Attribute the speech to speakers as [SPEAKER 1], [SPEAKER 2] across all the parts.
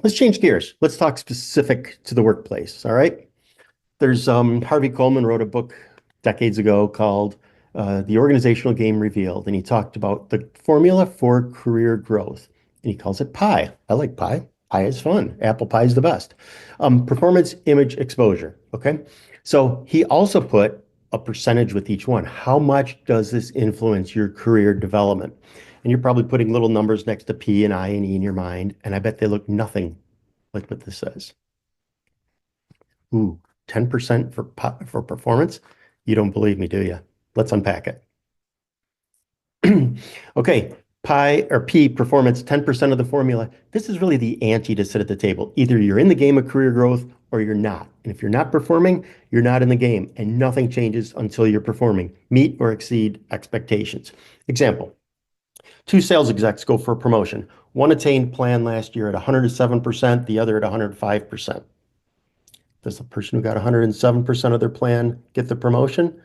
[SPEAKER 1] Let's change gears. Let's talk specific to the workplace. All right. There's Harvey Coleman wrote a book decades ago called The Organizational Game Revealed, and he talked about the formula for career growth, and he calls it pie. I like pie. Pie is fun. Apple pie is the best. Performance, image, exposure. Okay, so he also put a percentage with each one. How much does this influence your career development? And you're probably putting little numbers next to P and I and E in your mind, and I bet they look nothing like what this says. Ooh, 10% for performance? You don't believe me, do you? Let's unpack it. Okay, pi or P performance, 10% of the formula. This is really the ante to sit at the table. Either you're in the game of career growth or you're not. And if you're not performing, you're not in the game, and nothing changes until you're performing. Meet or exceed expectations. Example, two sales execs go for a promotion. One attained plan last year at 107%, the other at 105%. Does the person who got 107% of their plan get the promotion?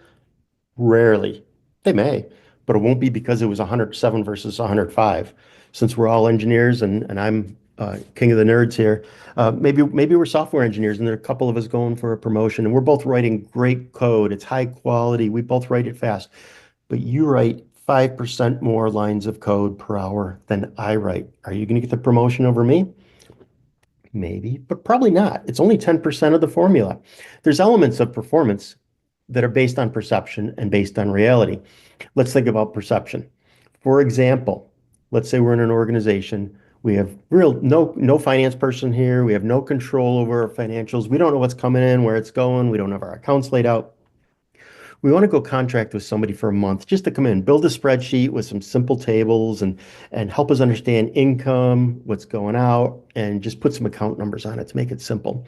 [SPEAKER 1] Rarely. They may, but it won't be because it was 107 versus 105. Since we're all engineers and I'm king of the nerds here, maybe we're software engineers and there are a couple of us going for a promotion and we're both writing great code. It's high quality. We both write it fast, but you write 5% more lines of code per hour than I write. Are you going to get the promotion over me? Maybe, but probably not. It's only 10% of the formula. There's elements of performance that are based on perception and based on reality. Let's think about perception. For example, let's say we're in an organization. We have real no finance person here. We have no control over our financials. We don't know what's coming in, where it's going. We don't have our accounts laid out. We want to go contract with somebody for a month just to come in, build a spreadsheet with some simple tables and help us understand income, what's going out, and just put some account numbers on it to make it simple.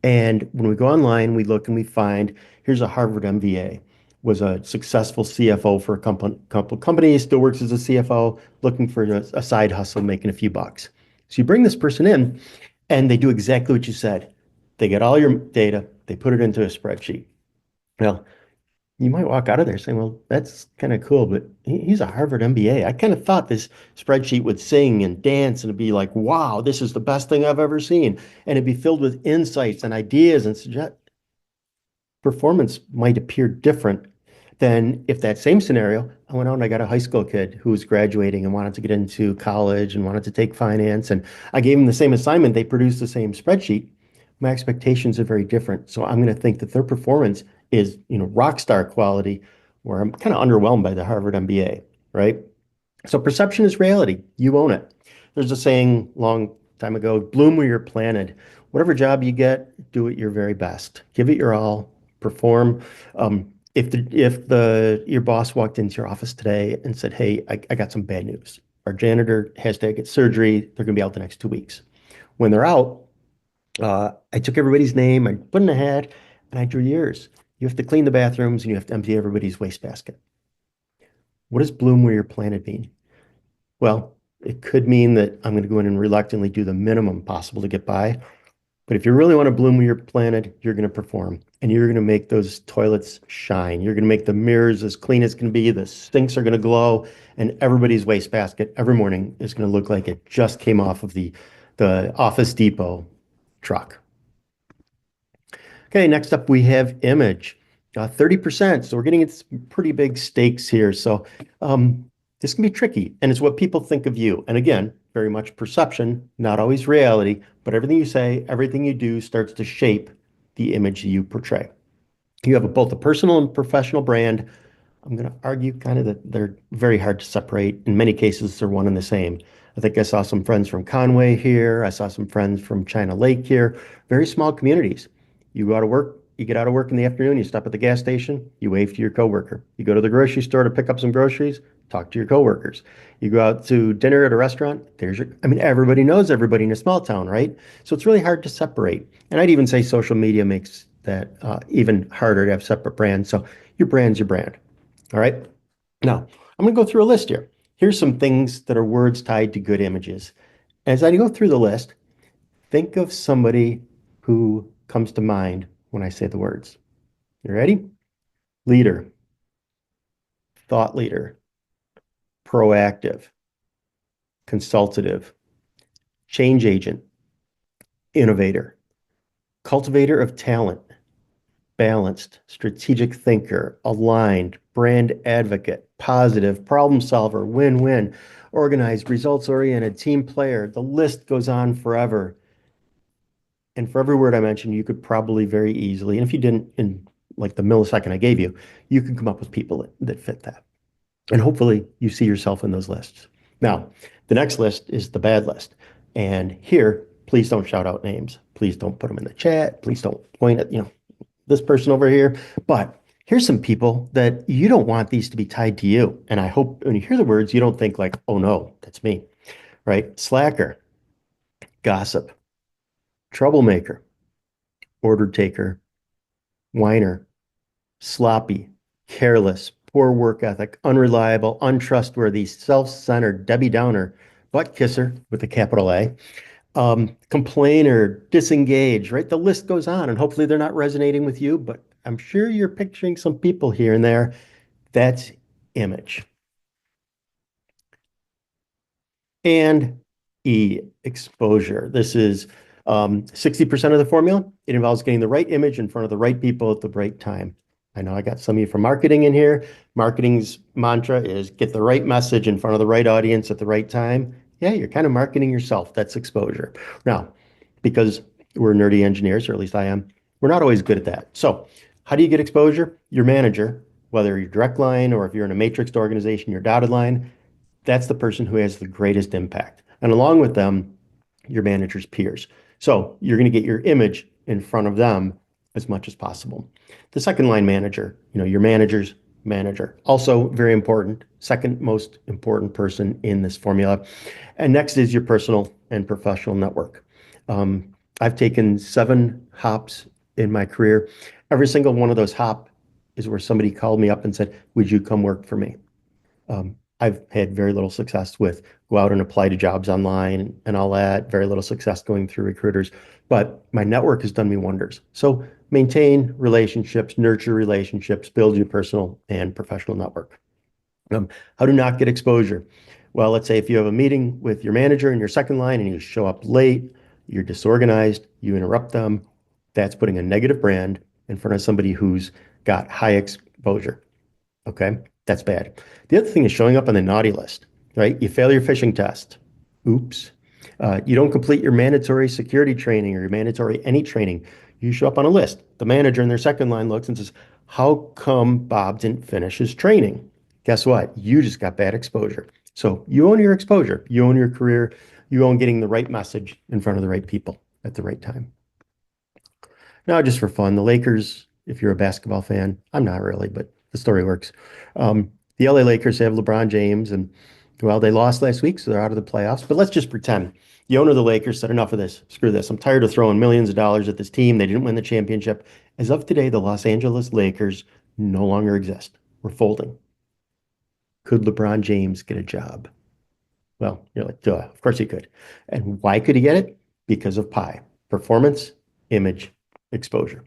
[SPEAKER 1] And when we go online, we look and we find here's a Harvard MBA, was a successful CFO for a couple companies, still works as a CFO, looking for a side hustle, making a few bucks. So you bring this person in, and they do exactly what you said. They get all your data, they put it into a spreadsheet. Well, you might walk out of there saying, well, that's kind of cool, but he's a Harvard MBA. I kind of thought this spreadsheet would sing and dance and it'd be like, wow, this is the best thing I've ever seen. And it'd be filled with insights and ideas and suggest performance might appear different than if that same scenario, I went out and I got a high school kid who was graduating and wanted to get into college and wanted to take finance. And I gave him the same assignment. They produced the same spreadsheet. My expectations are very different. So I'm going to think that their performance is, rock star quality, where I'm kind of underwhelmed by the Harvard MBA, right? So perception is reality. You own it. There's a saying long time ago, bloom where you're planted. Whatever job you get, do it your very best. Give it your all. Perform. If your boss walked into your office today and said, "Hey, I got some bad news. Our janitor has to get surgery. They're going to be out the next 2 weeks." When they're out, I took everybody's name, I put in a hat, and I drew yours. You have to clean the bathrooms and you have to empty everybody's wastebasket. What does bloom where you're planted mean? Well, it could mean that I'm going to go in and reluctantly do the minimum possible to get by. But if you really want to bloom where you're planted, you're going to perform and you're going to make those toilets shine. You're going to make the mirrors as clean as can be. The sinks are going to glow and everybody's wastebasket every morning is going to look like it just came off of the Office Depot truck. Okay, next up we have image, 30%. So we're getting into some pretty big stakes here. So this can be tricky, and it's what people think of you. And again, very much perception, not always reality, but everything you say, everything you do starts to shape the image you portray. You have both a personal and professional brand. I'm going to argue kind of that they're very hard to separate. In many cases, they're one and the same. I think I saw some friends from Conway here. I saw some friends from China Lake here. Very small communities. You go out of work, you get out of work in the afternoon, you stop at the gas station, you wave to your coworker. You go to the grocery store to pick up some groceries, talk to your coworkers. You go out to dinner at a restaurant, everybody knows everybody in a small town, right? So it's really hard to separate. And I'd even say social media makes that even harder to have separate brands. So your brand's your brand. All right. Now, I'm going to go through a list here. Here's some things that are words tied to good images. As I go through the list, think of somebody who comes to mind when I say the words. You ready? Leader, thought leader, proactive, consultative, change agent, innovator, cultivator of talent, balanced, strategic thinker, aligned, brand advocate, positive, problem solver, win-win, organized, results-oriented, team player. The list goes on forever. And for every word I mentioned, you could probably very easily, and if you didn't in like the millisecond I gave you, you could come up with people that fit that. And hopefully you see yourself in those lists. Now, the next list is the bad list. And here, please don't shout out names. Please don't put them in the chat. Please don't point at, this person over here. But here's some people that you don't want these to be tied to you. And I hope when you hear the words, you don't think like, oh no, that's me, right? Slacker, gossip, troublemaker, order taker, whiner, sloppy, careless, poor work ethic, unreliable, untrustworthy, self-centered, Debbie Downer, butt kisser with a capital A, complainer, disengage, right? The list goes on, and hopefully they're not resonating with you, but I'm sure you're picturing some people here and there. That's image. And E, exposure. This is 60% of the formula. It involves getting the right image in front of the right people at the right time. I know I got some of you from marketing in here. Marketing's mantra is get the right message in front of the right audience at the right time. Yeah, you're kind of marketing yourself. That's exposure. Now, because we're nerdy engineers, or at least I am, we're not always good at that. So how do you get exposure? Your manager, whether you're direct line or if you're in a matrixed organization, your dotted line, that's the person who has the greatest impact. And along with them, your manager's peers. So you're going to get your image in front of them as much as possible. The second line manager, your manager's manager, also very important, second most important person in this formula. And next is your personal and professional network. I've taken 7 hops in my career. Every single one of those hop is where somebody called me up and said, would you come work for me? I've had very little success with go out and apply to jobs online and all that, very little success going through recruiters, but my network has done me wonders. So maintain relationships, nurture relationships, build your personal and professional network. How to not get exposure? Well, let's say if you have a meeting with your manager in your second line and you show up late, you're disorganized, you interrupt them, that's putting a negative brand in front of somebody who's got high exposure. Okay, that's bad. The other thing is showing up on the naughty list, right? You fail your phishing test. Oops. You don't complete your mandatory security training or your mandatory any training. You show up on a list. The manager in their second line looks and says, how come Bob didn't finish his training? Guess what? You just got bad exposure. So you own your exposure. You own your career. You own getting the right message in front of the right people at the right time. Now, just for fun, the Lakers, if you're a basketball fan, I'm not really, but the story works. The LA Lakers have LeBron James, and well, they lost last week, so they're out of the playoffs. But let's just pretend the owner of the Lakers said, enough of this. Screw this. I'm tired of throwing millions of dollars at this team. They didn't win the championship. As of today, the Los Angeles Lakers no longer exist. We're folding. Could LeBron James get a job? Well, you're like, duh, of course he could. And why could he get it? Because of PI, performance, image, exposure.